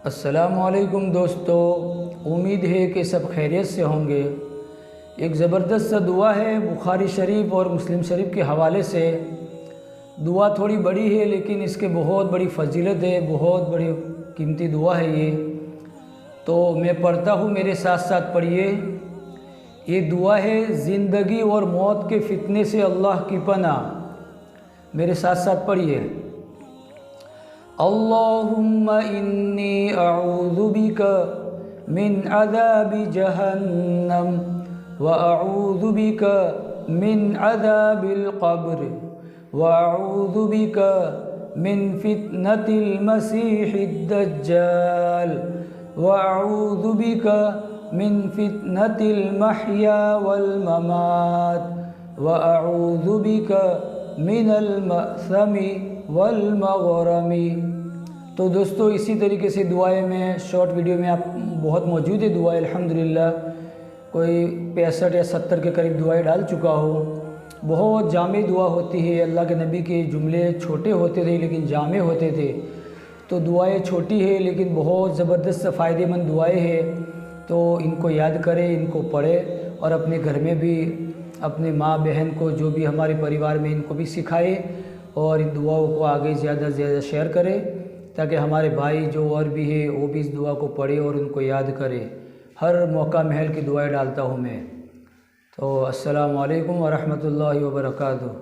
अस्सलामुअलैकुम दोस्तों, उम्मीद है कि सब खैरियत से होंगे। एक ज़बरदस्त सा दुआ है बुखारी शरीफ और मुस्लिम शरीफ के हवाले से। दुआ थोड़ी बड़ी है लेकिन इसके बहुत बड़ी फजीलत है, बहुत बड़ी कीमती दुआ है ये। तो मैं पढ़ता हूँ, मेरे साथ साथ पढ़िए। ये दुआ है ज़िंदगी और मौत के फितने से अल्लाह की पनाह। मेरे साथ साथ पढ़िए। अल्लाहुम्मा इन्नी अऊज़ु बिका मिन अज़ाबि जहन्नम व अऊज़ु बिका मिन अज़ाबिल क़ब्र व अऊज़ु बिका मिन फितनतिल मसीहिद दज्जाल व अऊज़ु बिका मिन फितनतिल महया वल ममात व अऊज़ु बिका मिनल मअसमी वल मग़रमी। तो दोस्तों, इसी तरीके से दुआएं में शॉर्ट वीडियो में आप बहुत मौजूद है दुआएं। अल्हम्दुलिल्लाह कोई 65 या 70 के करीब दुआएं डाल चुका हो। बहुत जामे दुआ होती है। अल्लाह के नबी के जुमले छोटे होते थे लेकिन जामे होते थे। तो दुआएं छोटी है लेकिन बहुत ज़बरदस्त फ़ायदेमंद दुआएं हैं। तो इनको याद करें, इनको पढ़ें और अपने घर में भी अपने माँ बहन को, जो भी हमारे परिवार में, इनको भी सिखाएं और इन दुआओं को आगे ज़्यादा से ज़्यादा शेयर करें ताकि हमारे भाई जो और भी है वो भी इस दुआ को पढ़े और उनको याद करें। हर मौका महल की दुआएं डालता हूँ मैं। तो अस्सलामु अलैकुम व रहमतुल्लाहि व बरकातुहू।